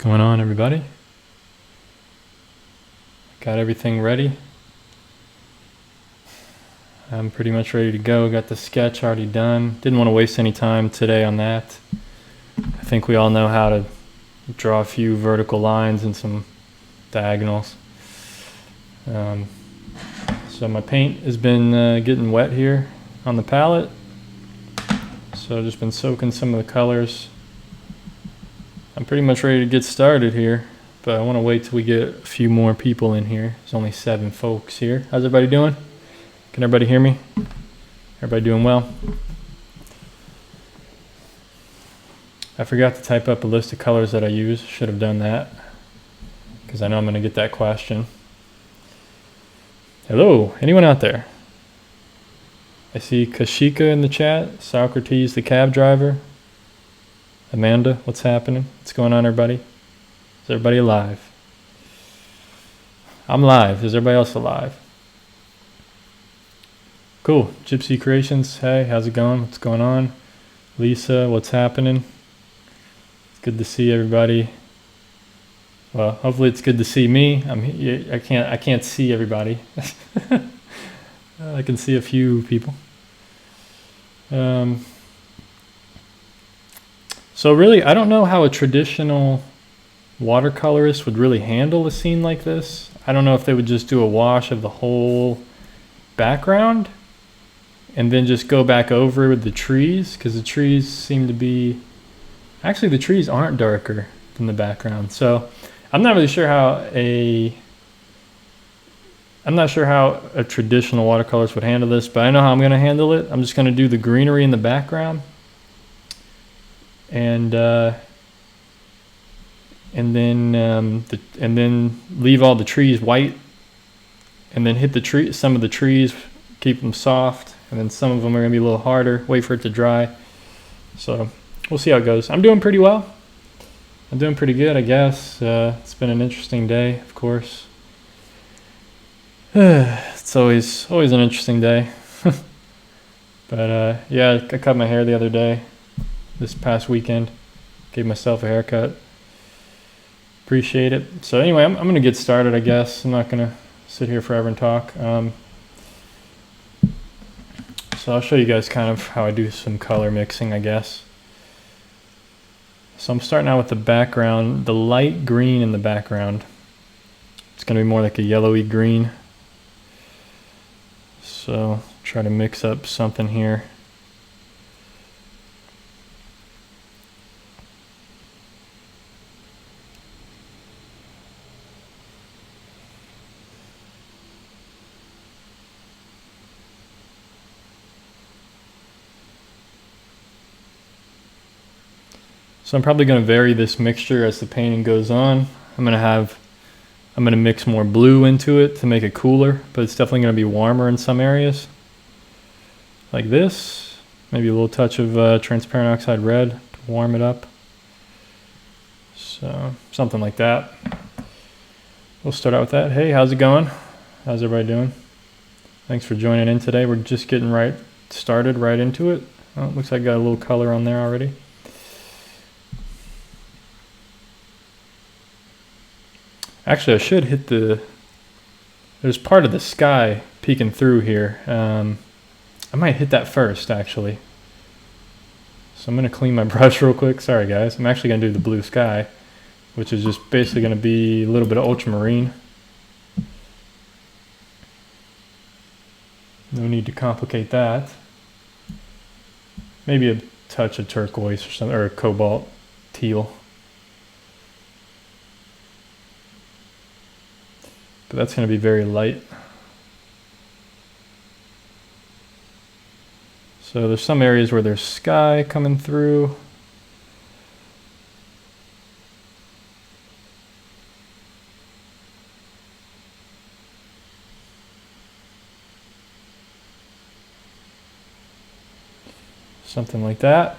going on, everybody? Got everything ready. I'm pretty much ready to go. Got the sketch already done. Didn't want to waste any time today on that. I think we all know how to draw a few vertical lines and some diagonals. So my paint has been getting wet here on the palette. So I've just been soaking some of the colors. I'm pretty much ready to get started here, but I want to wait till we get a few more people in here. There's only 7 folks here. How's everybody doing? Can everybody hear me? Everybody doing well? I forgot to type up a list of colors that I use. Should have done that, because I know I'm going to get that question. Hello, anyone out there? I see Kashika in the chat, Socrates the cab driver, Amanda, what's happening? What's going on, everybody? Is everybody alive? I'm live. Is everybody else alive? Cool. Gypsy Creations, hey, how's it going? What's going on? Lisa, what's happening? It's good to see everybody. Well, hopefully it's good to see me. I can't see everybody. I can see a few people. So really, I don't know how a traditional watercolorist would really handle a scene like this. I don't know if they would just do a wash of the whole background and then just go back over with the trees, because the trees seem to be, actually the trees aren't darker than the background. So I'm not really sure how a traditional watercolorist would handle this, but I know how I'm going to handle it. I'm just going to do the greenery in the background, and then leave all the trees white, and then hit some of the trees, keep them soft, and then some of them are going to be a little harder. Wait for it to dry. So we'll see how it goes. I'm doing pretty well. I'm doing pretty good, I guess. It's been an interesting day, of course. It's always an interesting day. But yeah, I cut my hair the other day, this past weekend. Gave myself a haircut. Appreciate it. So anyway, I'm going to get started, I guess. I'm not going to sit here forever and talk. So I'll show you guys kind of how I do some color mixing, I guess. So I'm starting out with the background, the light green in the background. It's going to be more like a yellowy green. So try to mix up something here. So I'm probably going to vary this mixture as the painting goes on. I'm going to mix more blue into it to make it cooler, but it's definitely going to be warmer in some areas. Like this. Maybe a little touch of transparent oxide red to warm it up. So something like that. We'll start out with that. Hey, how's it going? How's everybody doing? Thanks for joining in today. We're just getting started right into it. Oh, looks like I got a little color on there already. Actually, I should hit there's part of the sky peeking through here. I might hit that first, actually. So I'm going to clean my brush real quick. Sorry, guys. I'm actually going to do the blue sky, which is just basically going to be a little bit of ultramarine. No need to complicate that. Maybe a touch of turquoise or something, or a cobalt teal. But that's going to be very light. So there's some areas where there's sky coming through. Something like that.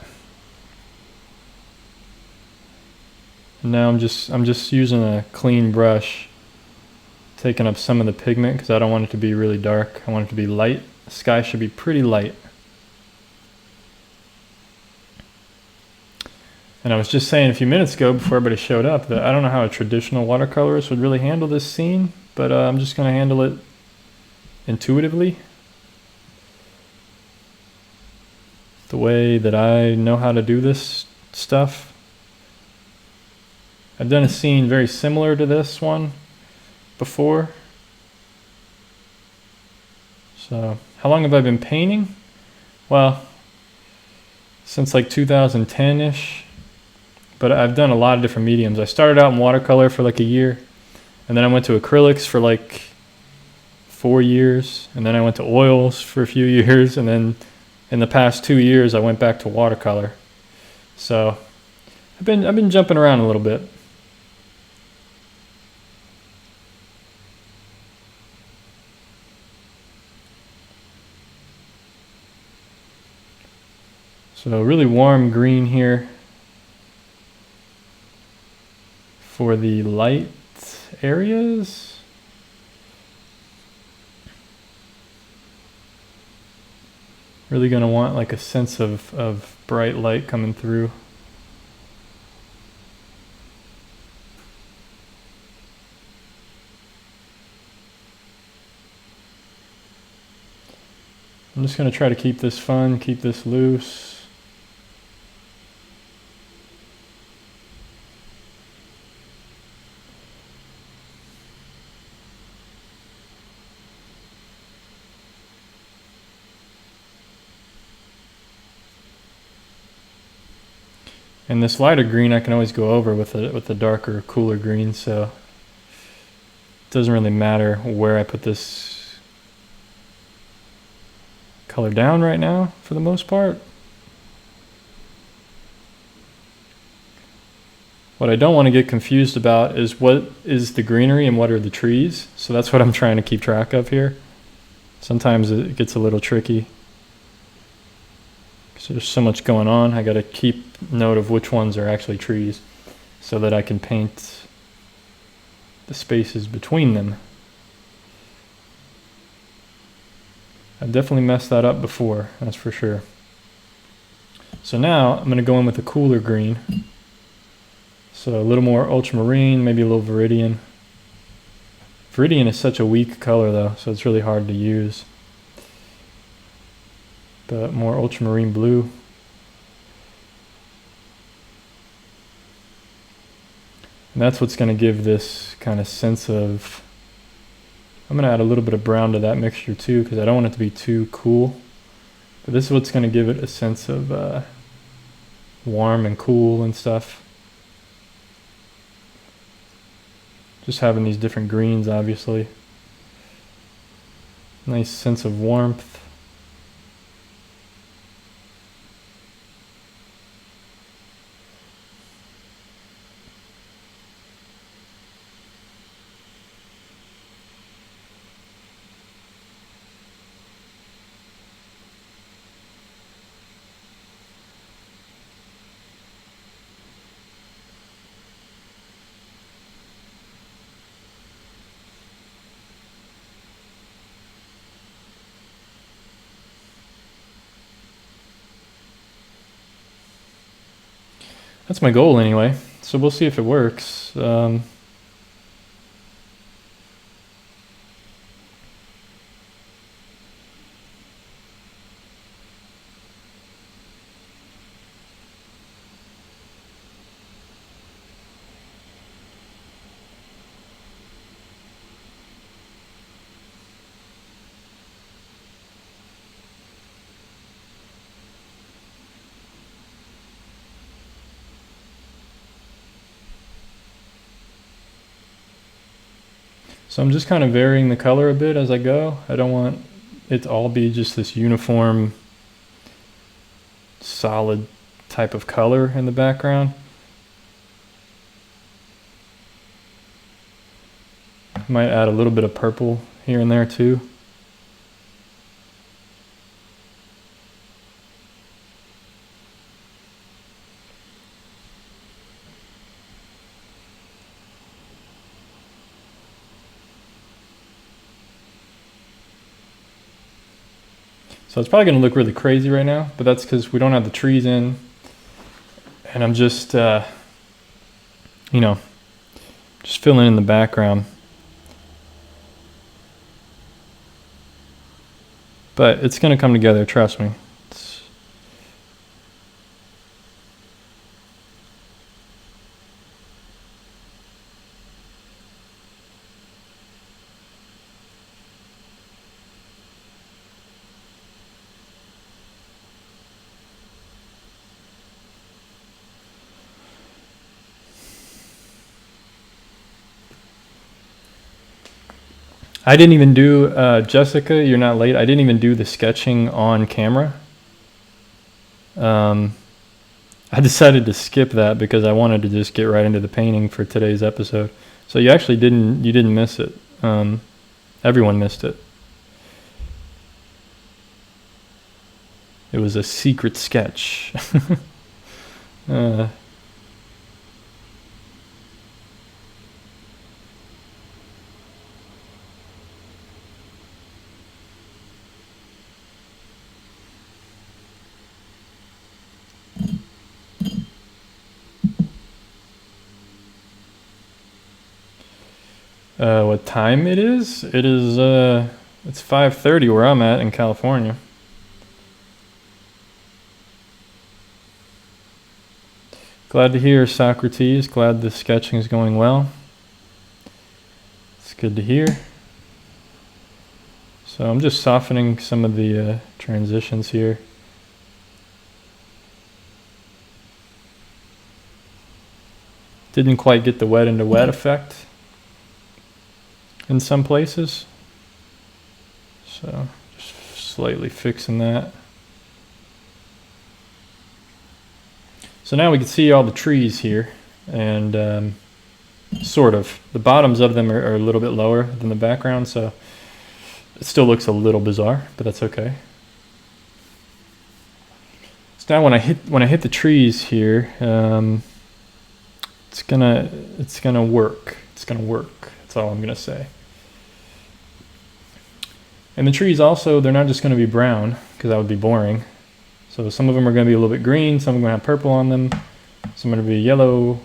And now I'm just using a clean brush, taking up some of the pigment because I don't want it to be really dark. I want it to be light. The sky should be pretty light. And I was just saying a few minutes ago before everybody showed up that I don't know how a traditional watercolorist would really handle this scene, but I'm just going to handle it intuitively, the way that I know how to do this stuff. I've done a scene very similar to this one before. So, how long have I been painting? Well, since like 2010-ish, but I've done a lot of different mediums. I started out in watercolor for like a year, and then I went to acrylics for like 4 years, and then I went to oils for a few years, and then in the past 2 years I went back to watercolor. So I've been jumping around a little bit. So really warm green here for the light areas. Really going to want like a sense of bright light coming through. I'm just going to try to keep this fun, keep this loose. And this lighter green I can always go over with a darker, cooler green, so it doesn't really matter where I put this color down right now for the most part. What I don't want to get confused about is what is the greenery and what are the trees. So that's what I'm trying to keep track of here. Sometimes it gets a little tricky. So there's so much going on, I got to keep note of which ones are actually trees so that I can paint the spaces between them. I've definitely messed that up before, that's for sure. So now I'm going to go in with a cooler green. So a little more ultramarine, maybe a little viridian. Viridian is such a weak color though, so it's really hard to use. But more ultramarine blue. And that's what's going to give this kind of sense of, I'm going to add a little bit of brown to that mixture too, because I don't want it to be too cool. But this is what's going to give it a sense of warm and cool and stuff. Just having these different greens, obviously. Nice sense of warmth. That's my goal anyway, so we'll see if it works. So I'm just kind of varying the color a bit as I go. I don't want it to all be just this uniform, solid type of color in the background. Might add a little bit of purple here and there too. So it's probably going to look really crazy right now, but that's because we don't have the trees in. And I'm just, you know, just filling in the background. But it's going to come together, trust me. I didn't even do, Jessica, you're not late. I didn't even do the sketching on camera. I decided to skip that because I wanted to just get right into the painting for today's episode. So you actually didn't miss it. Everyone missed it. It was a secret sketch. What time it is? It is, it's 5:30 where I'm at in California. Glad to hear, Socrates. Glad the sketching is going well. It's good to hear. So I'm just softening some of the transitions here. Didn't quite get the wet into wet effect in some places. So just slightly fixing that. So now we can see all the trees here, and sort of. The bottoms of them are a little bit lower than the background, so it still looks a little bizarre, but that's okay. So now when I hit the trees here, it's gonna work. It's gonna work. That's all I'm gonna say. And the trees also, they're not just gonna be brown, because that would be boring. So some of them are going to be a little bit green, some are going to have purple on them, some are going to be yellow,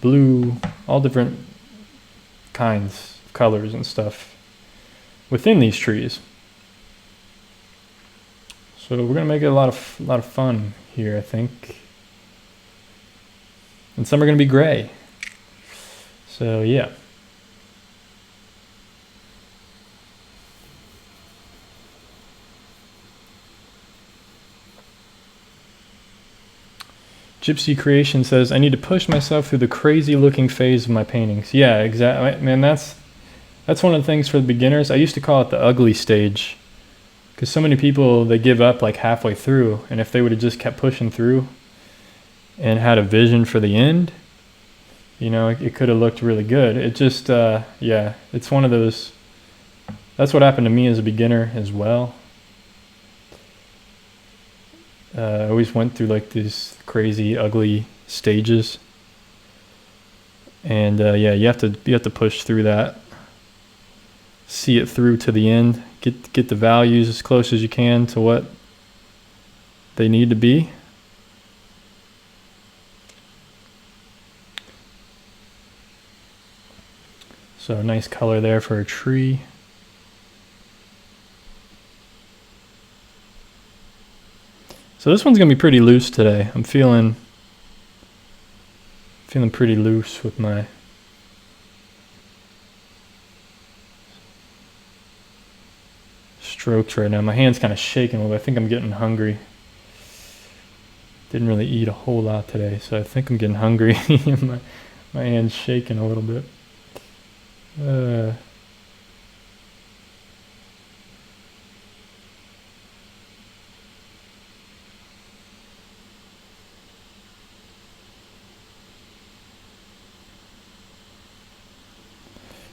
blue, all different kinds of colors and stuff within these trees. So we're going to make it a lot of fun here, I think. And some are going to be gray. So yeah. Gypsy Creation says, I need to push myself through the crazy looking phase of my paintings. Yeah, exactly. Man, that's one of the things for the beginners. I used to call it the ugly stage, because so many people, they give up like halfway through, and if they would have just kept pushing through and had a vision for the end, you know, it could have looked really good. It just, yeah, it's one of those, that's what happened to me as a beginner as well. I always went through like these crazy, ugly stages, and yeah, you have to push through that, see it through to the end, get the values as close as you can to what they need to be. So nice color there for a tree. So this one's gonna be pretty loose today. I'm feeling pretty loose with my strokes right now. My hand's kind of shaking a little bit. I think I'm getting hungry. Didn't really eat a whole lot today, so I think I'm getting hungry. my hand's shaking a little bit.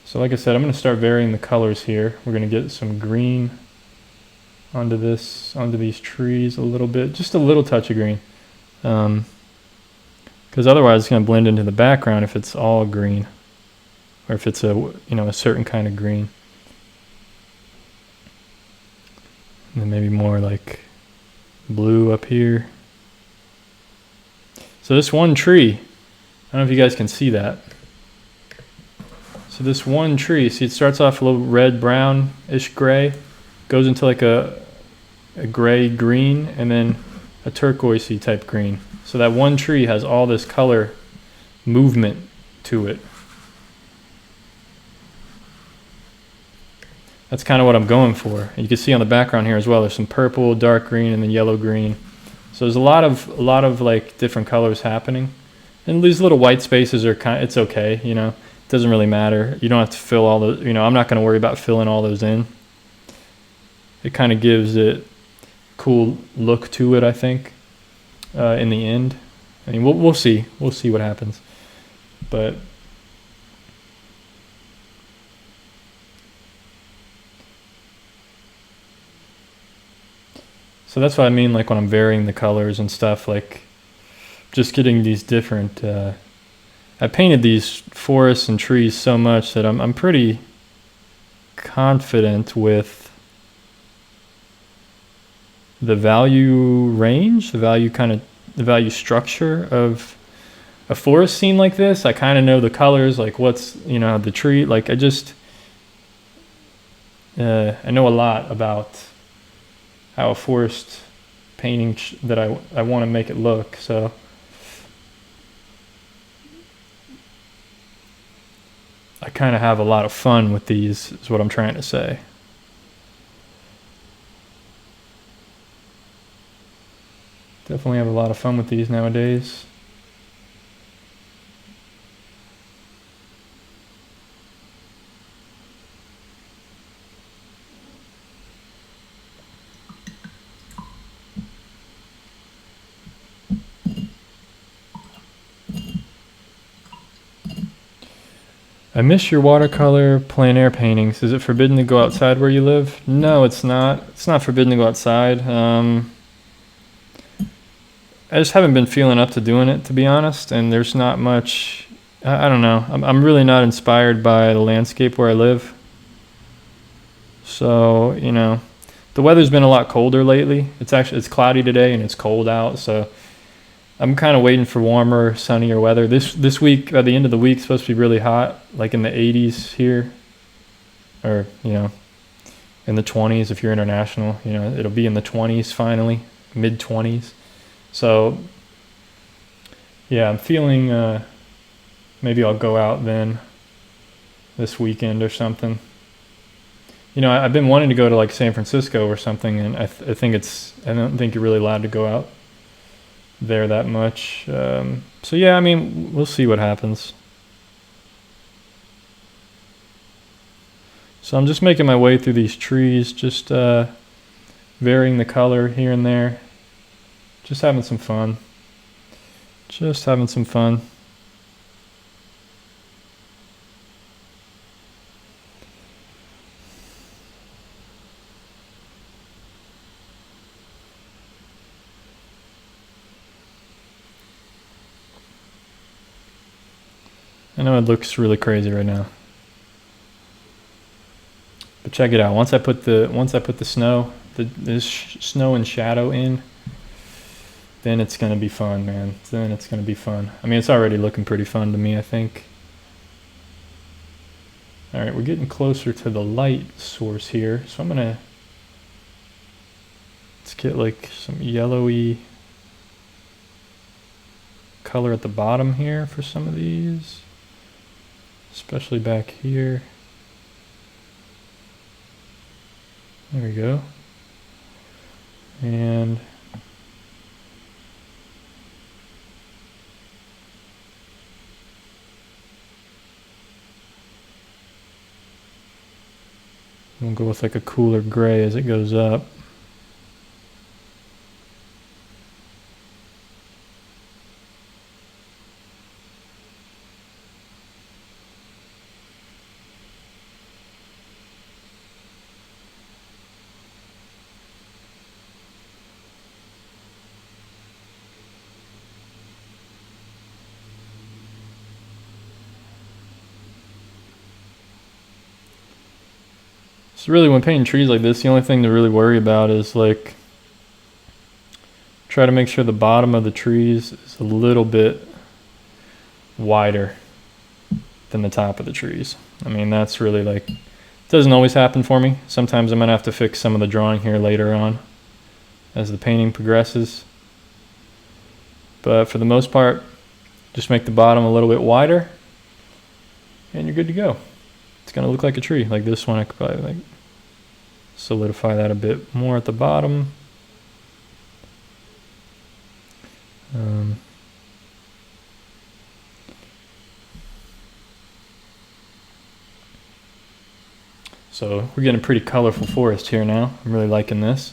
So like I said, I'm going to start varying the colors here. We're going to get some green onto these trees a little bit, just a little touch of green. Because otherwise it's going to blend into the background if it's all green, or if it's a certain kind of green. And then maybe more like blue up here. So this one tree, I don't know if you guys can see that. So this one tree, see, it starts off a little red, brown-ish gray, goes into like a gray green, and then a turquoisey type green. So that one tree has all this color movement to it. That's kind of what I'm going for. And you can see on the background here as well, there's some purple, dark green, and then yellow green. So there's a lot of like different colors happening. And these little white spaces are it's okay, you know. It doesn't really matter. You don't have to fill all the, you know, I'm not going to worry about filling all those in. It kind of gives it a cool look to it, I think, in the end. I mean, we'll see. We'll see what happens. But so that's what I mean, like when I'm varying the colors and stuff, like just getting these different, I painted these forests and trees so much that I'm pretty confident with the value range, the value structure of a forest scene like this. I kind of know the colors, like what's, you know, the tree, like I know a lot about how a forest painting that I want to make it look. So I kind of have a lot of fun with these, is what I'm trying to say. Definitely have a lot of fun with these nowadays. I miss your watercolor plein air paintings. Is it forbidden to go outside where you live? No, it's not. It's not forbidden to go outside. I just haven't been feeling up to doing it, to be honest. And there's not much. I don't know. I'm really not inspired by the landscape where I live. So, you know, the weather's been a lot colder lately. It's cloudy today and it's cold out. So I'm kind of waiting for warmer, sunnier weather. This week, by the end of the week, it's supposed to be really hot, like in the 80s here, or, you know, in the 20s if you're international. You know, it'll be in the 20s finally, mid-20s. So, yeah, I'm feeling maybe I'll go out then this weekend or something. You know, I've been wanting to go to like San Francisco or something, and I don't think you're really allowed to go out there that much. So yeah, I mean, we'll see what happens. So I'm just making my way through these trees, just varying the color here and there, just having some fun. Just having some fun. I know it looks really crazy right now, but check it out. Once I put the snow, this snow and shadow in, then it's gonna be fun, man. Then it's gonna be fun. I mean, it's already looking pretty fun to me, I think. All right, we're getting closer to the light source here, so let's get like some yellowy color at the bottom here for some of these. Especially back here. There we go. And we'll go with like a cooler gray as it goes up. So really, when painting trees like this, the only thing to really worry about is like try to make sure the bottom of the trees is a little bit wider than the top of the trees. I mean, that's really like, it doesn't always happen for me. Sometimes I'm gonna have to fix some of the drawing here later on as the painting progresses. But for the most part, just make the bottom a little bit wider and you're good to go. It's gonna look like a tree. Like this one, I could probably like solidify that a bit more at the bottom. So we're getting a pretty colorful forest here now. I'm really liking this.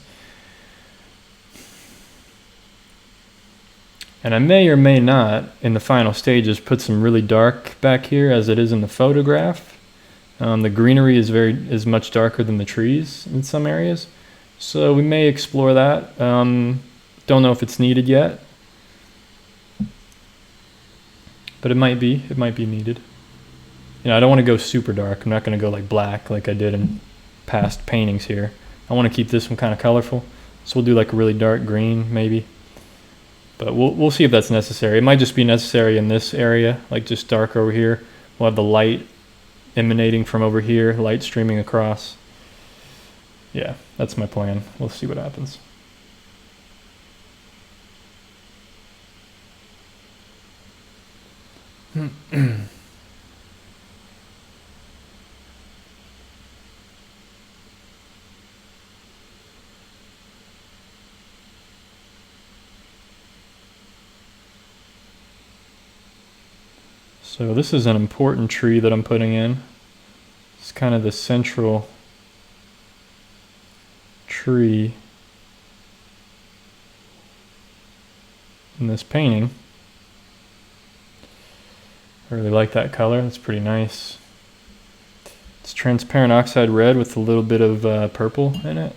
And I may or may not, in the final stages, put some really dark back here as it is in the photograph. The greenery is much darker than the trees in some areas. So we may explore that. Don't know if it's needed yet. But it might be needed. You know, I don't want to go super dark. I'm not going to go like black like I did in past paintings here. I want to keep this one kind of colorful. So we'll do like a really dark green maybe. But we'll see if that's necessary. It might just be necessary in this area, like just dark over here. We'll have the light emanating from over here, light streaming across. Yeah, that's my plan. We'll see what happens. So this is an important tree that I'm putting in. It's kind of the central tree in this painting. I really like that color. It's pretty nice. It's transparent oxide red with a little bit of purple in it.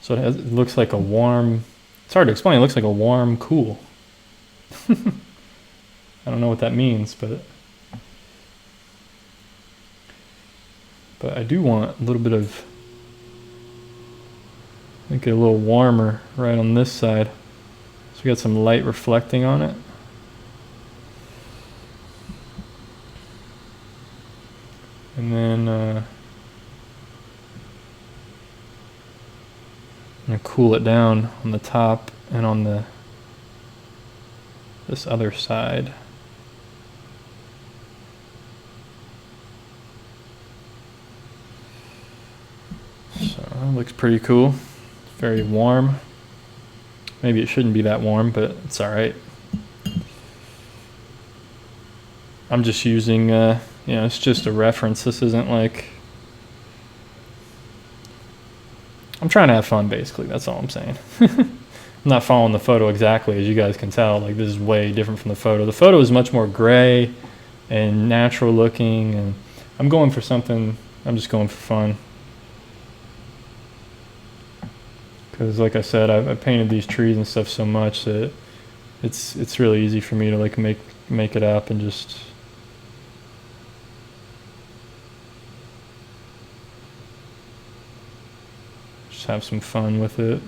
So it looks like a warm, it's hard to explain, it looks like a warm cool. I don't know what that means, but I do want a little bit of, make it a little warmer right on this side. So we got some light reflecting on it. And then I'm gonna cool it down on the top and on this other side. So that looks pretty cool. It's very warm. Maybe it shouldn't be that warm, but it's all right. I'm just using, you know, it's just a reference. This isn't like, I'm trying to have fun basically, that's all I'm saying. I'm not following the photo exactly, as you guys can tell. Like, this is way different from the photo. The photo is much more gray and natural looking, and I'm going for something, I'm just going for fun. Because like I said, I've painted these trees and stuff so much that it's really easy for me to like make it up and just have some fun with it.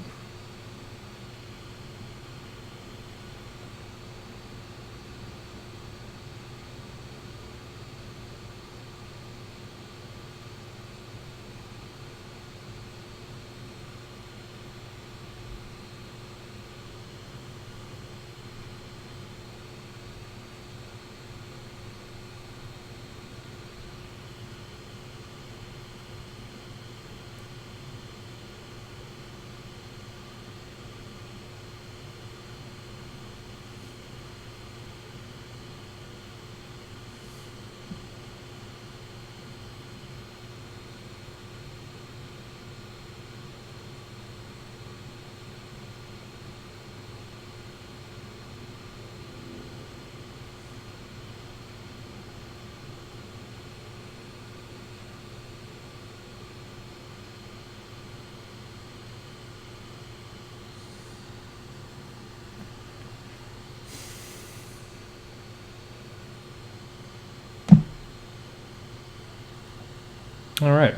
All right.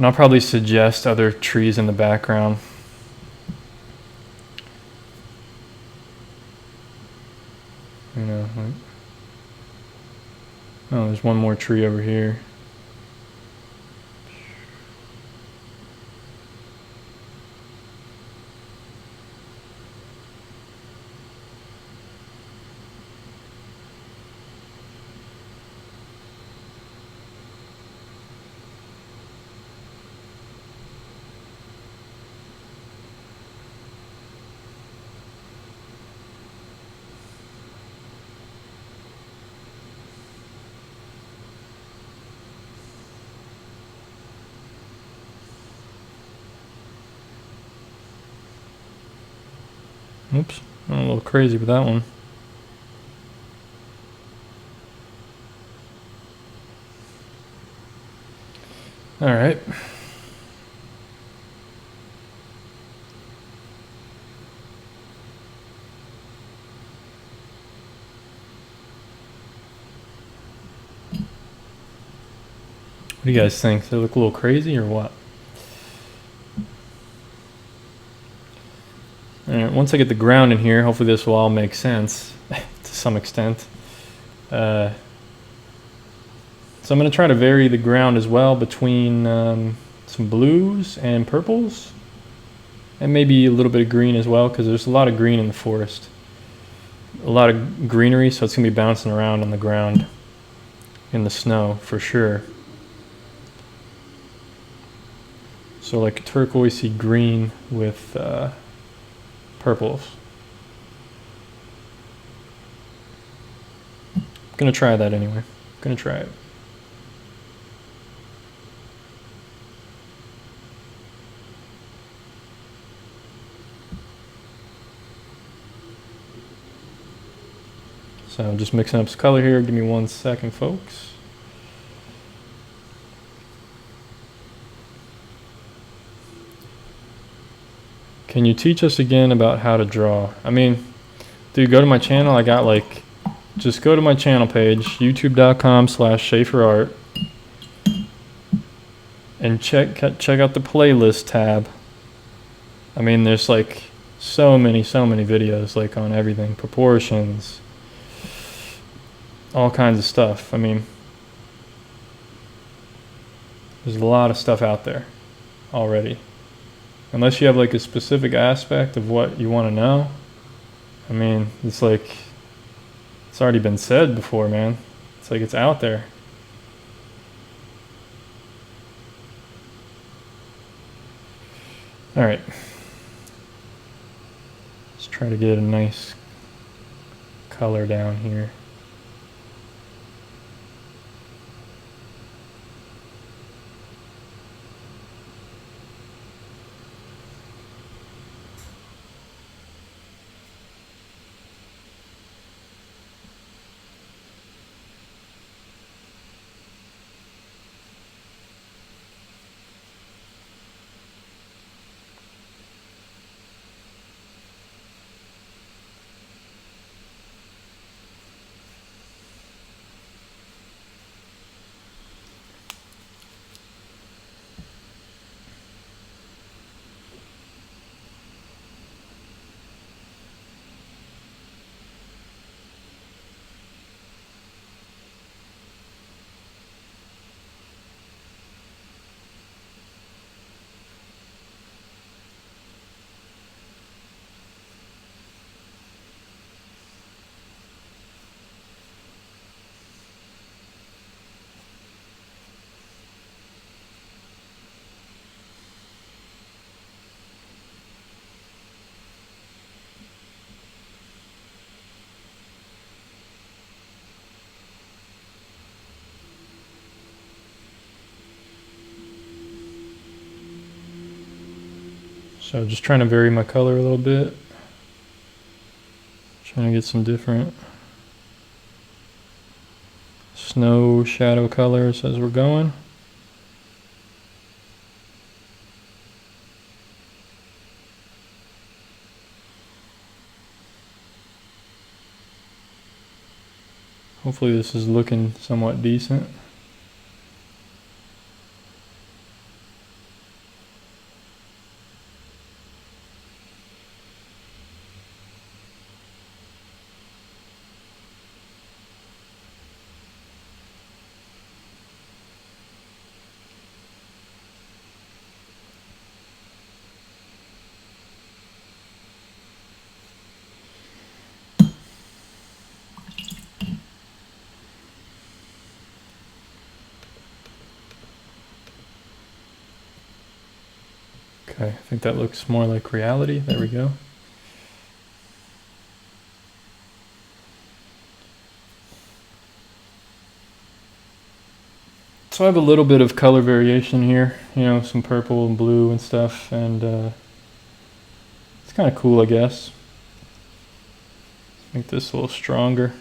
And I'll probably suggest other trees in the background. You know, like, oh, there's one more tree over here. Oops, I'm a little crazy with that one. All right. What do you guys think? Does it look a little crazy or what? All right, once I get the ground in here, hopefully this will all make sense to some extent. So I'm going to try to vary the ground as well between some blues and purples. And maybe a little bit of green as well, because there's a lot of green in the forest. A lot of greenery, so it's going to be bouncing around on the ground in the snow for sure. So like a turquoisey green with purples. I'm going to try that anyway. I'm going to try it. So just mixing up some color here. Give me 1 second, folks. Can you teach us again about how to draw? I mean, dude, go to my channel. I got like, just go to my channel page, youtube.com/SchaeferArt, and check out the playlist tab. I mean, there's like so many videos like on everything, proportions, all kinds of stuff. I mean, there's a lot of stuff out there already. Unless you have like a specific aspect of what you want to know. I mean, it's like, it's already been said before, man. It's like it's out there. All right. Let's try to get a nice color down here. So just trying to vary my color a little bit. Trying to get some different snow shadow colors as we're going. Hopefully this is looking somewhat decent. Okay, I think that looks more like reality. There we go. So I have a little bit of color variation here, you know, some purple and blue and stuff, and it's kind of cool, I guess. Make this a little stronger.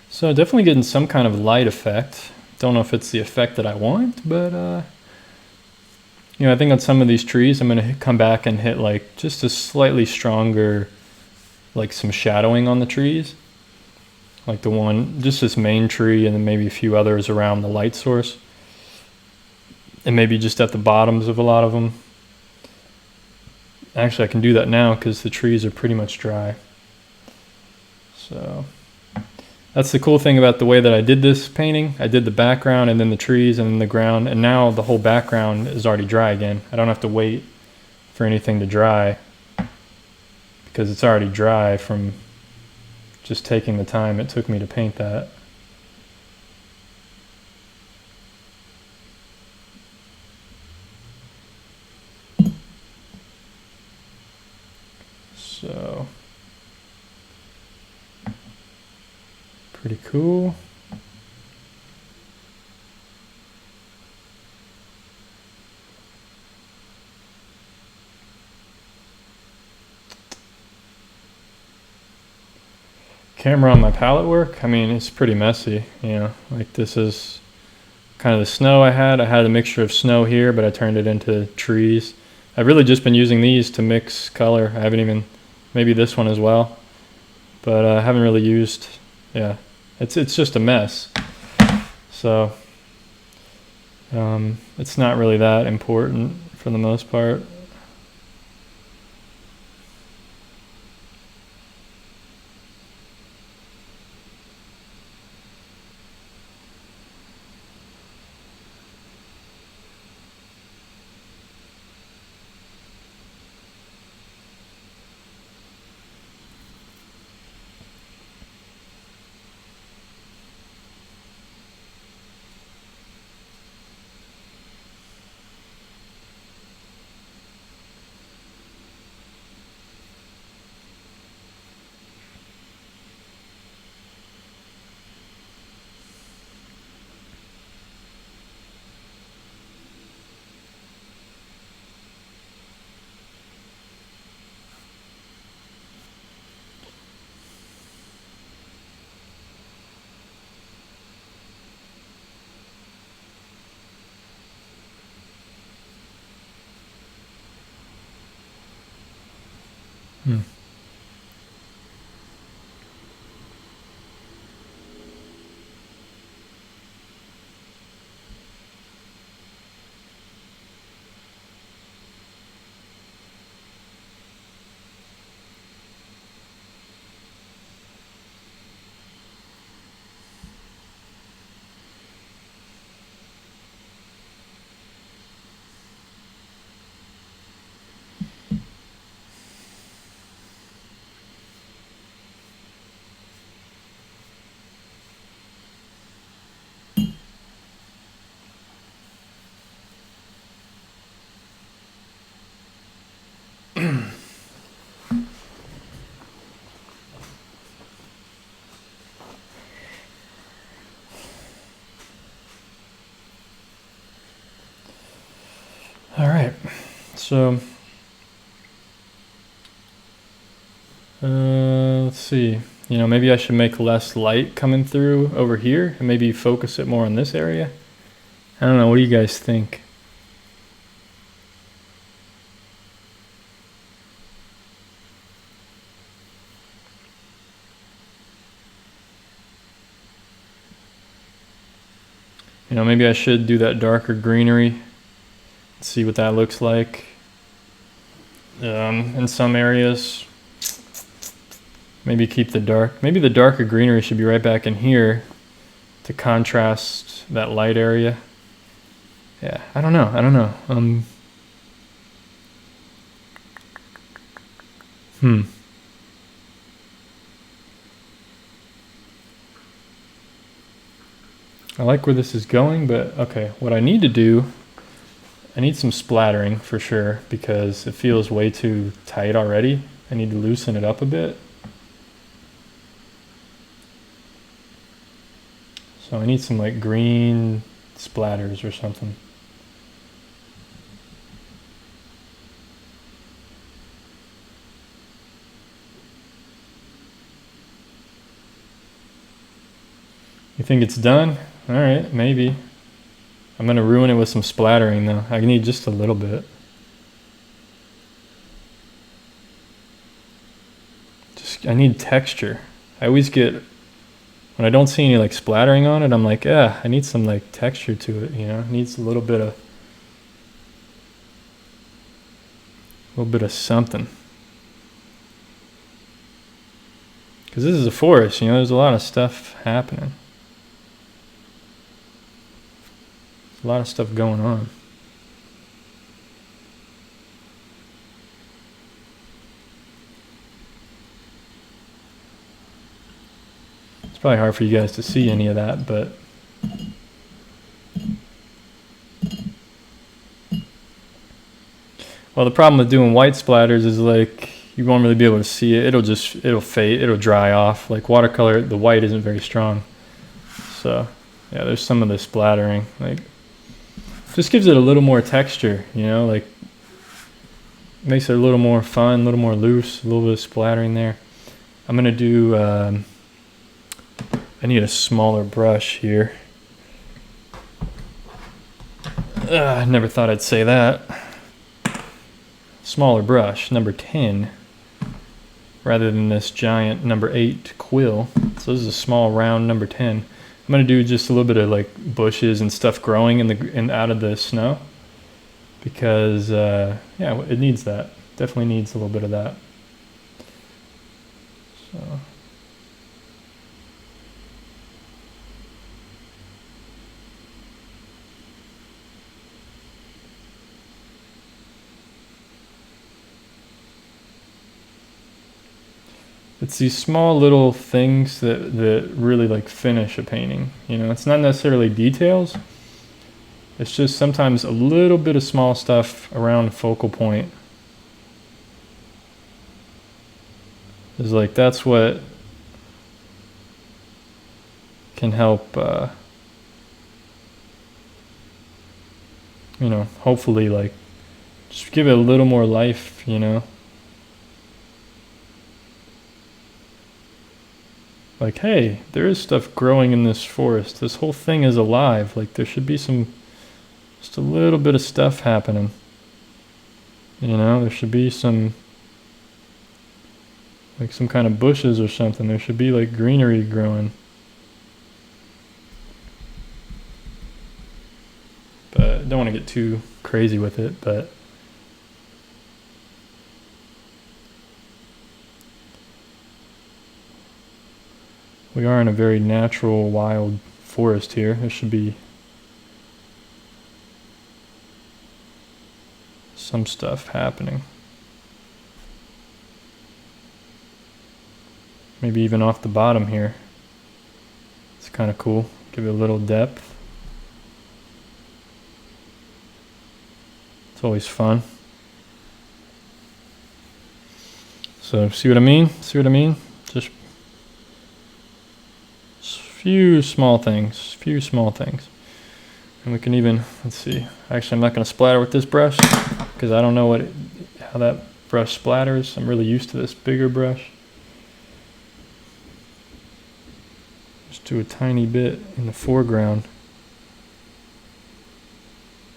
So definitely getting some kind of light effect. Don't know if it's the effect that I want, but you know, I think on some of these trees, I'm gonna come back and hit like just a slightly stronger, like some shadowing on the trees. Like the one, just this main tree and then maybe a few others around the light source. And maybe just at the bottoms of a lot of them. Actually, I can do that now because the trees are pretty much dry. So that's the cool thing about the way that I did this painting. I did the background and then the trees and then the ground, and now the whole background is already dry again. I don't have to wait for anything to dry because it's already dry from just taking the time it took me to paint that. So pretty cool. Camera on my palette work, I mean, it's pretty messy, you know, like this is kind of the snow I had. I had a mixture of snow here, but I turned it into trees. I've really just been using these to mix color. I haven't even, maybe this one as well, but I haven't really used, yeah, it's just a mess. So it's not really that important for the most part. Hmm. All right, so let's see. You know, maybe I should make less light coming through over here and maybe focus it more on this area. I don't know, what do you guys think? You know, maybe I should do that darker greenery. See what that looks like. In some areas, maybe keep the dark. Maybe the darker greenery should be right back in here to contrast that light area. Yeah, I don't know. I like where this is going, but okay, what I need to do, I need some splattering for sure because it feels way too tight already. I need to loosen it up a bit. So I need some like green splatters or something. You think it's done? All right, maybe. I'm gonna ruin it with some splattering though. I need just a little bit. I need texture. I always get, when I don't see any like splattering on it, I'm like, yeah, I need some like texture to it, you know? It needs a little bit of something. Because this is a forest, you know, there's a lot of stuff happening. A lot of stuff going on. It's probably hard for you guys to see any of that, but well, the problem with doing white splatters is like you won't really be able to see it. It'll fade, it'll dry off. Like watercolor, the white isn't very strong. So yeah, there's some of the splattering. Like just gives it a little more texture, you know, like makes it a little more fun, a little more loose, a little bit of splattering there. I'm gonna do, I need a smaller brush here. I never thought I'd say that. Smaller brush, number 10, rather than this giant number 8 quill. So this is a small round number 10. I'm gonna do just a little bit of like bushes and stuff growing in out of the snow because yeah, it needs that. Definitely needs a little bit of that. So it's these small little things that really like finish a painting. You know, it's not necessarily details. It's just sometimes a little bit of small stuff around a focal point. It's like that's what can help, you know, hopefully like just give it a little more life, you know. Like, hey, there is stuff growing in this forest. This whole thing is alive. Like, there should be just a little bit of stuff happening. You know, there should be some kind of bushes or something. There should be like greenery growing. But I don't want to get too crazy with it, but we are in a very natural, wild forest here. There should be some stuff happening. Maybe even off the bottom here. It's kind of cool. Give it a little depth. It's always fun. So see what I mean? See what I mean? Just few small things. And we can even, let's see. Actually, I'm not going to splatter with this brush because I don't know how that brush splatters. I'm really used to this bigger brush. Just do a tiny bit in the foreground.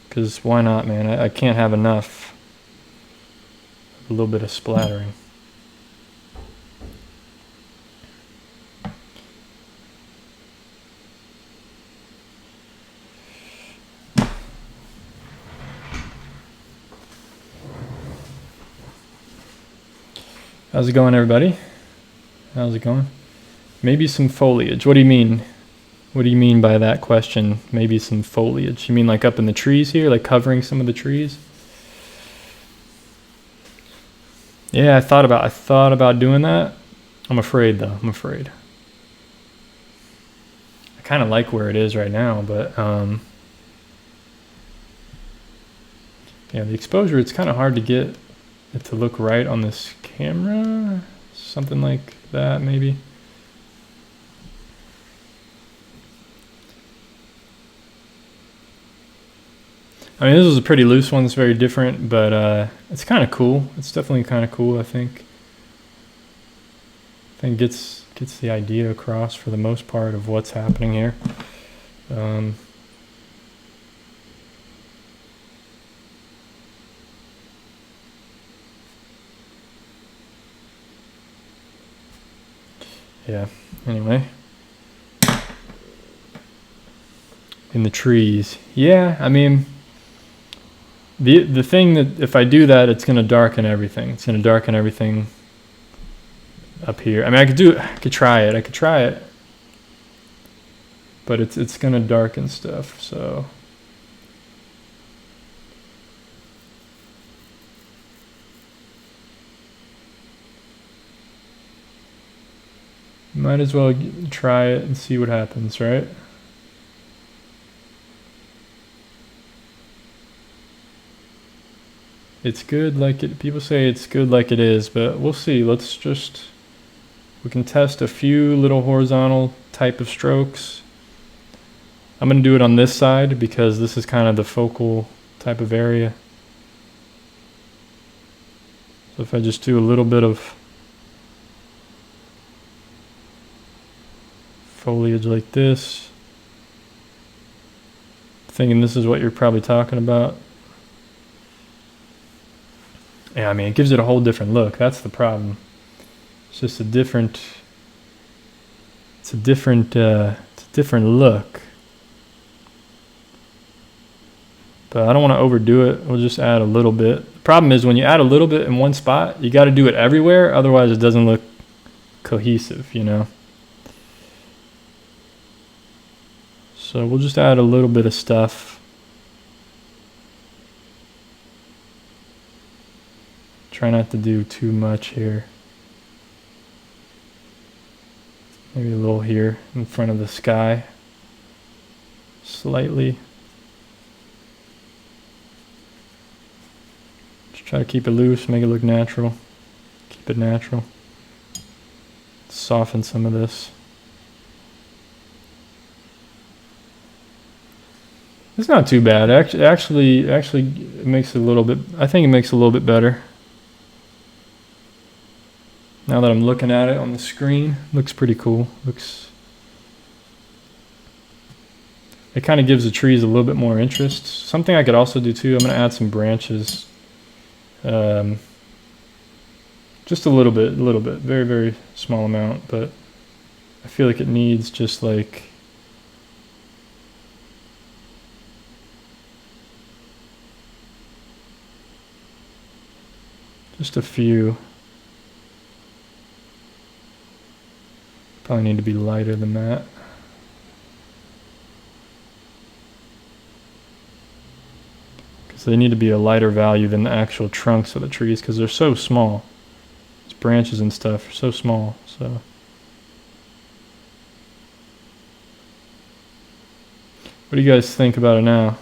Because why not, man? I can't have enough. A little bit of splattering. How's it going, everybody? How's it going? Maybe some foliage. What do you mean? What do you mean by that question? Maybe some foliage. You mean like up in the trees here, like covering some of the trees? Yeah, I thought about doing that. I'm afraid though. I'm afraid. I kind of like where it is right now, but yeah, the exposure, it's kind of hard to get it to look right on this camera. Something like that, maybe. I mean, this was a pretty loose one. It's very different, but it's kind of cool. It's definitely kind of cool, I think. I think gets the idea across for the most part of what's happening here. Yeah, anyway. In the trees. Yeah, I mean, the thing that if I do that, it's going to darken everything. It's going to darken everything up here. I mean, I could try it. But it's going to darken stuff, so. Might as well try it and see what happens, right? It's good like it, people say it's good like it is, but we'll see. We can test a few little horizontal type of strokes. I'm going to do it on this side because this is kind of the focal type of area. So if I just do a little bit of foliage like this, thinking this is what you're probably talking about. Yeah, I mean, it gives it a whole different look. That's the problem. It's just a different look. But I don't want to overdo it. We'll just add a little bit. The problem is when you add a little bit in one spot, you got to do it everywhere. Otherwise, it doesn't look cohesive, you know? So we'll just add a little bit of stuff. Try not to do too much here. Maybe a little here in front of the sky. Slightly. Just try to keep it loose, make it look natural. Keep it natural. Soften some of this. It's not too bad. Actually, it makes it a little bit. I think it makes it a little bit better. Now that I'm looking at it on the screen, looks pretty cool. It kind of gives the trees a little bit more interest. Something I could also do too. I'm going to add some branches. Just a little bit, very, very small amount, but I feel like it needs just like. Just a few. Probably need to be lighter than that. Because they need to be a lighter value than the actual trunks of the trees because they're so small. These branches and stuff are so small, so. What do you guys think about it now?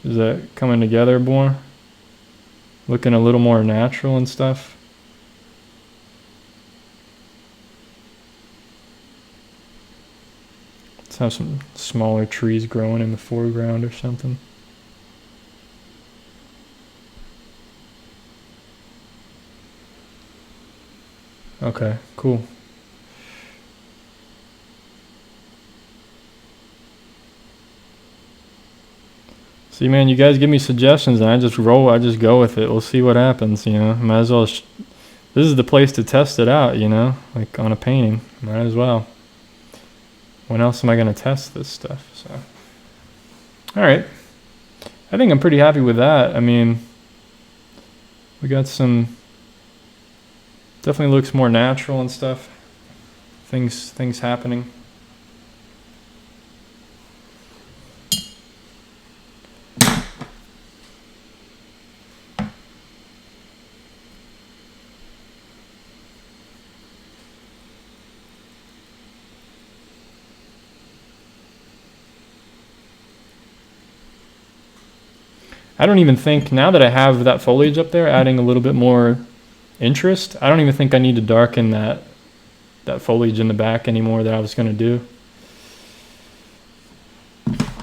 Is that coming together more? Looking a little more natural and stuff? Let's have some smaller trees growing in the foreground or something. Okay, cool. See, man, you guys give me suggestions and I just go with it. We'll see what happens, you know. Might as well. This is the place to test it out, you know, like on a painting. Might as well. When else am I going to test this stuff? So, all right. I think I'm pretty happy with that. I mean, we got some Definitely looks more natural and stuff. Things happening. I don't even think, now that I have that foliage up there, adding a little bit more interest, I don't even think I need to darken that foliage in the back anymore that I was going to do.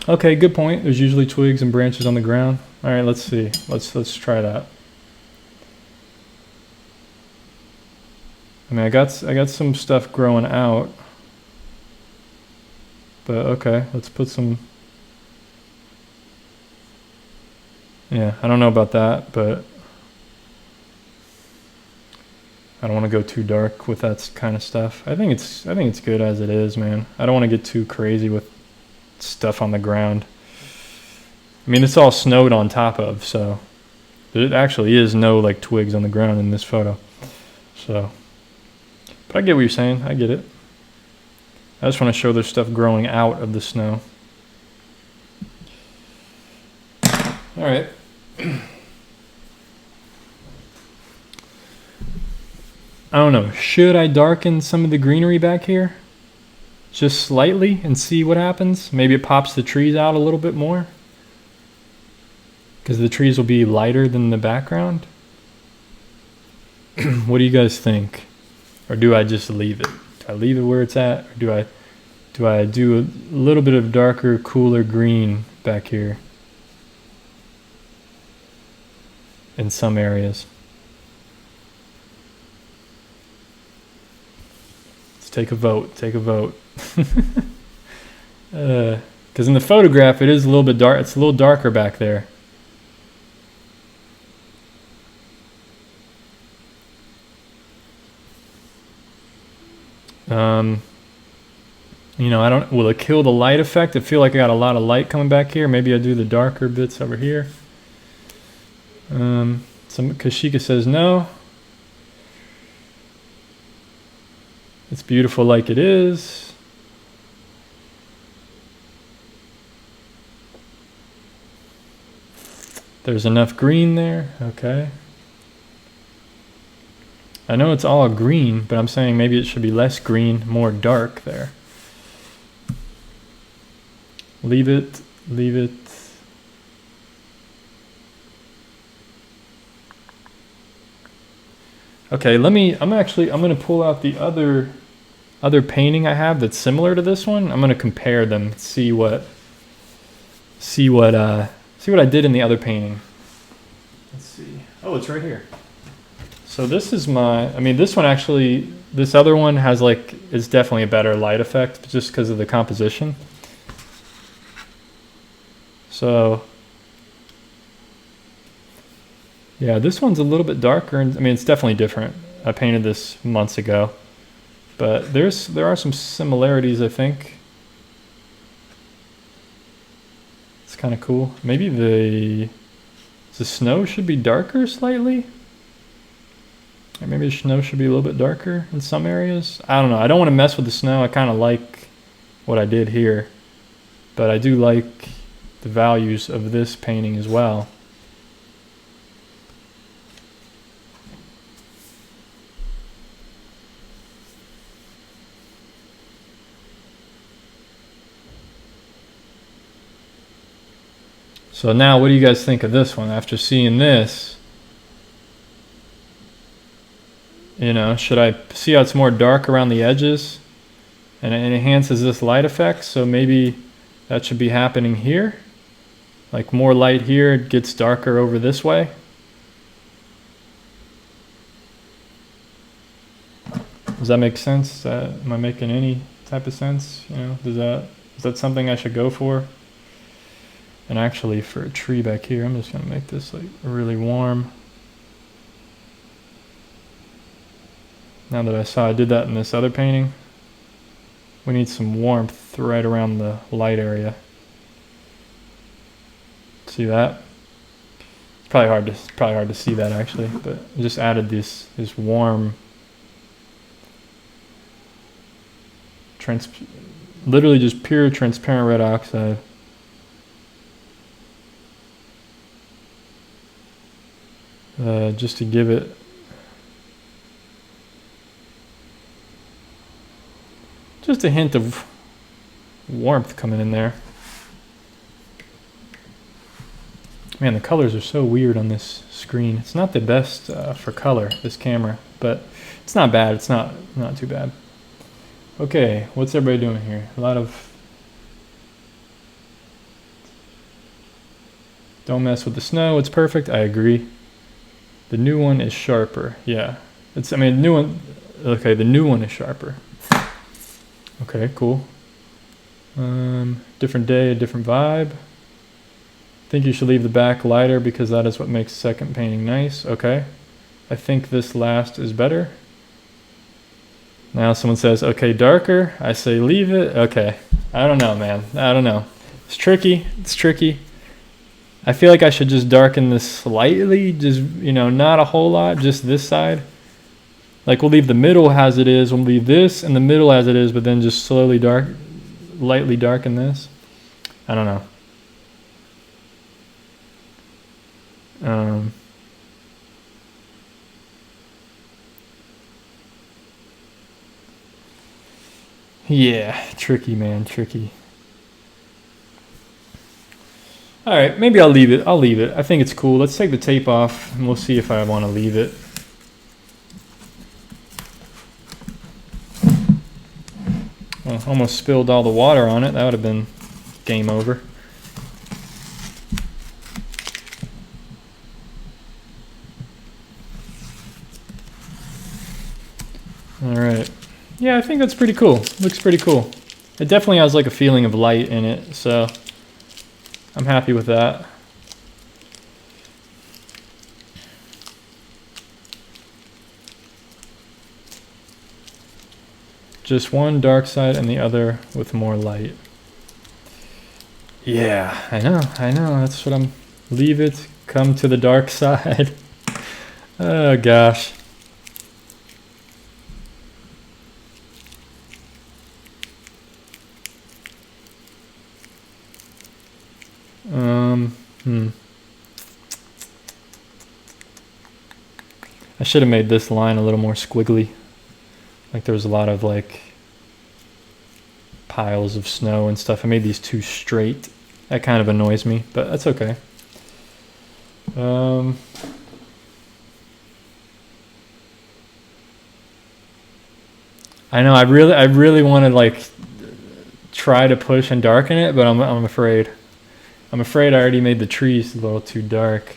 Okay, good point. There's usually twigs and branches on the ground. All right, let's see. Let's try that. I mean, I got some stuff growing out, but okay, let's put some. Yeah, I don't know about that, but I don't want to go too dark with that kind of stuff. I think it's good as it is, man. I don't want to get too crazy with stuff on the ground. I mean, it's all snowed on top of, so there actually is no like twigs on the ground in this photo. So, but I get what you're saying. I get it. I just want to show there's stuff growing out of the snow. All right. I don't know. Should I darken some of the greenery back here? Just slightly and see what happens? Maybe it pops the trees out a little bit more. Because the trees will be lighter than the background. What do you guys think? Or do I just leave it? Do I leave it where it's at? Or do I do a little bit of darker, cooler green back here? In some areas. Let's take a vote. Take a vote. Because in the photograph it is a little bit dark. It's a little darker back there. You know, will it kill the light effect? I feel like I got a lot of light coming back here. Maybe I do the darker bits over here. Kashika says no. It's beautiful like it is. There's enough green there. Okay. I know it's all green, but I'm saying maybe it should be less green, more dark there. Leave it, leave it. Okay, I'm gonna pull out the other painting I have that's similar to this one. I'm gonna compare them, see what I did in the other painting. Let's see. Oh, it's right here. So this is this one actually, this other one has is definitely a better light effect just because of the composition. So yeah, this one's a little bit darker, and I mean it's definitely different. I painted this months ago, but there are some similarities, I think. It's kind of cool. Maybe the snow should be darker slightly. Or maybe the snow should be a little bit darker in some areas. I don't know. I don't want to mess with the snow. I kind of like what I did here, but I do like the values of this painting as well. So now what do you guys think of this one after seeing this? You know, should I see how it's more dark around the edges and it enhances this light effect? So maybe that should be happening here. Like more light here, it gets darker over this way. Does that make sense? Am I making any type of sense? You know, is that something I should go for? And actually for a tree back here, I'm just gonna make this like really warm. Now that I did that in this other painting, we need some warmth right around the light area. See that? It's probably hard to see that actually, but I just added this warm literally just pure transparent red oxide. Just to give it just a hint of warmth coming in there. Man, the colors are so weird on this screen. It's not the best for color, this camera, but it's not bad. It's not too bad. Okay, what's everybody doing here? A lot of don't mess with the snow. It's perfect. I agree. The new one is sharper. Yeah, I mean, the new one. Okay, the new one is sharper. Okay, cool. Different day, a different vibe. Think you should leave the back lighter because that is what makes second painting nice. Okay. I think this last is better. Now someone says, okay, darker. I say leave it. Okay. I don't know, man. I don't know. It's tricky. It's tricky. I feel like I should just darken this slightly, just, you know, not a whole lot, just this side. Like we'll leave the middle as it is, we'll leave this in the middle as it is, but then just slowly lightly darken this. I don't know. Yeah, tricky, man, tricky. All right, maybe I'll leave it. I'll leave it. I think it's cool. Let's take the tape off and we'll see if I want to leave it. Well, almost spilled all the water on it. That would have been game over. All right. Yeah, I think that's pretty cool. Looks pretty cool. It definitely has like a feeling of light in it, so I'm happy with that. Just one dark side and the other with more light. Yeah, I know. That's what I'm... Leave it, come to the dark side. Oh, gosh. I should have made this line a little more squiggly. Like there was a lot of like piles of snow and stuff. I made these too straight. That kind of annoys me, but that's okay. I know I really want to like try to push and darken it, but I'm afraid. I'm afraid I already made the trees a little too dark.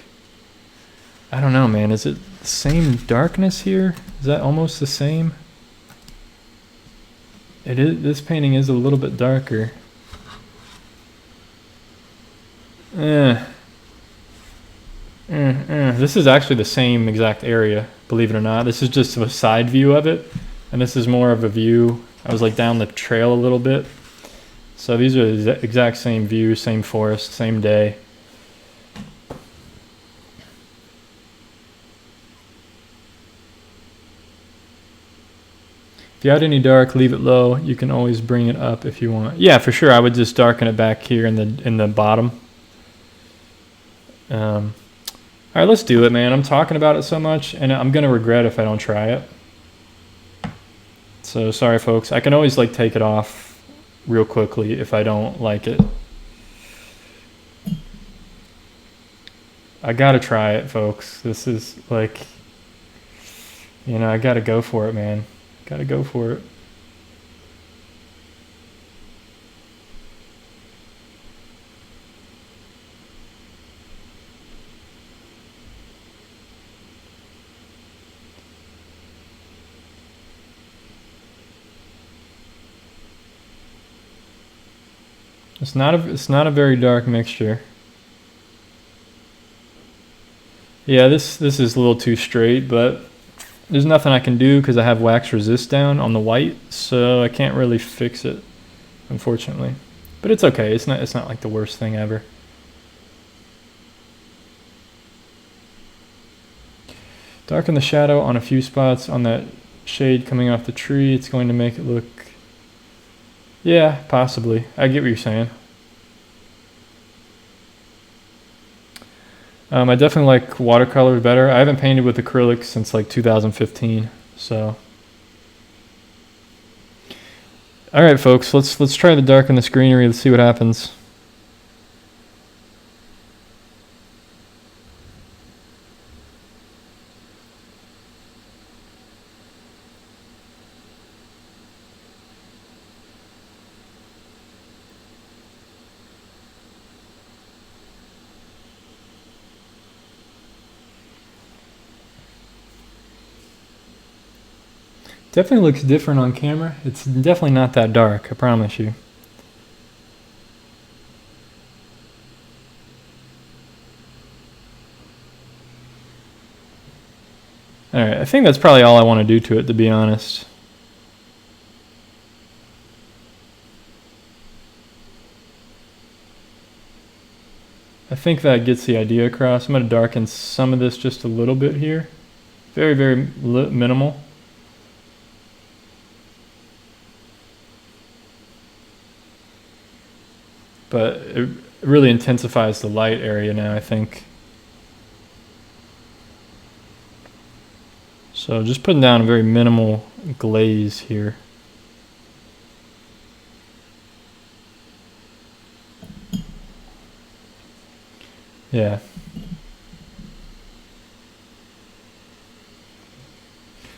I don't know, man. Is it the same darkness here? Is that almost the same? It is. This painting is a little bit darker. This is actually the same exact area, believe it or not. This is just a side view of it, and this is more of a view. I was like down the trail a little bit. So these are the exact same view, same forest, same day. If you add any dark, leave it low. You can always bring it up if you want. Yeah, for sure. I would just darken it back here in the bottom. All right, let's do it, man. I'm talking about it so much, and I'm gonna regret if I don't try it. So sorry, folks. I can always like take it off real quickly if I don't like it. I gotta try it, folks. This is like, you know, I gotta go for it, man. Gotta go for it. It's not a very dark mixture. Yeah, this is a little too straight, but there's nothing I can do because I have wax resist down on the white, so I can't really fix it, unfortunately. But it's okay. It's not like the worst thing ever. Darken the shadow on a few spots on that shade coming off the tree. It's going to make it look Yeah, possibly. I get what you're saying. I definitely like watercolors better. I haven't painted with acrylics since like 2015, so. All right, folks, let's try to darken this greenery. Let's see what happens. Definitely looks different on camera. It's definitely not that dark, I promise you. Alright, I think that's probably all I want to do to it, to be honest. I think that gets the idea across. I'm going to darken some of this just a little bit here. Very, very minimal. But it really intensifies the light area now, I think. So just putting down a very minimal glaze here. Yeah.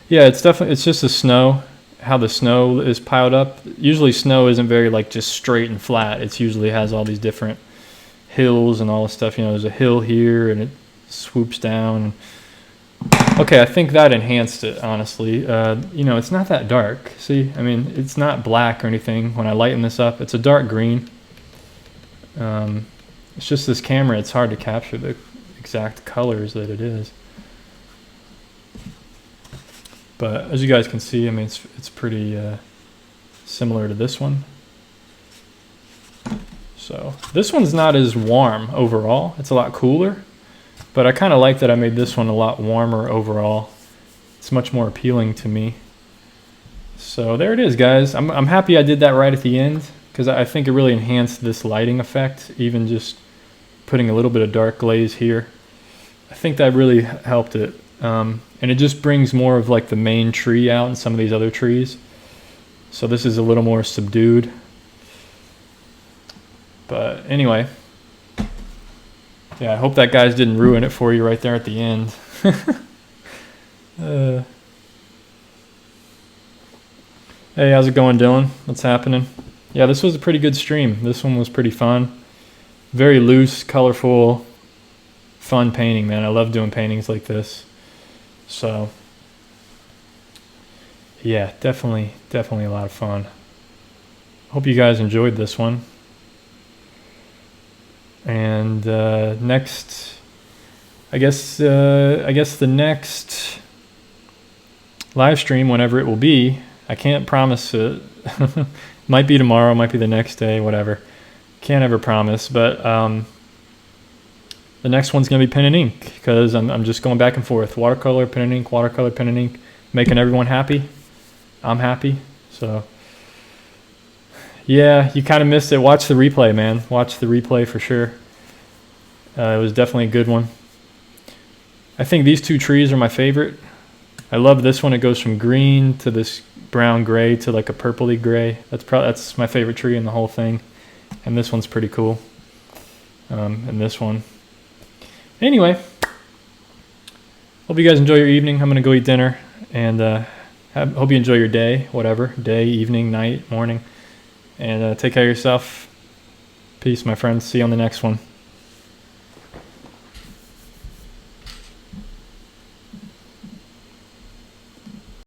Yeah, it's just the snow, how the snow is piled up. Usually snow isn't very like just straight and flat. It's usually has all these different hills and all this stuff. You know, there's a hill here and it swoops down. Okay, I think that enhanced it, honestly. You know, it's not that dark. See, I mean, it's not black or anything. When I lighten this up, it's a dark green. It's just this camera, it's hard to capture the exact colors that it is. But as you guys can see, I mean, it's pretty similar to this one. So this one's not as warm overall. It's a lot cooler. But I kind of like that I made this one a lot warmer overall. It's much more appealing to me. So there it is, guys. I'm happy I did that right at the end, because I think it really enhanced this lighting effect, even just putting a little bit of dark glaze here. I think that really helped it. And it just brings more of like the main tree out and some of these other trees. So this is a little more subdued. But anyway. Yeah, I hope that guys didn't ruin it for you right there at the end. Hey, how's it going, Dylan? What's happening? Yeah, this was a pretty good stream. This one was pretty fun. Very loose, colorful, fun painting, man. I love doing paintings like this. So, yeah, definitely a lot of fun. Hope you guys enjoyed this one. And next, I guess the next live stream, whenever it will be, I can't promise it. Might be tomorrow, might be the next day, whatever. Can't ever promise, but the next one's gonna be pen and ink, because I'm just going back and forth. Watercolor, pen and ink, watercolor, pen and ink, making everyone happy. I'm happy, so. Yeah, you kind of missed it. Watch the replay, man. Watch the replay for sure. It was definitely a good one. I think these two trees are my favorite. I love this one. It goes from green to this brown gray to like a purpley gray. That's my favorite tree in the whole thing. And this one's pretty cool. And this one. Anyway, hope you guys enjoy your evening. I'm gonna go eat dinner, and hope you enjoy your day, whatever, day, evening, night, morning. And take care of yourself. Peace, my friends. See you on the next one.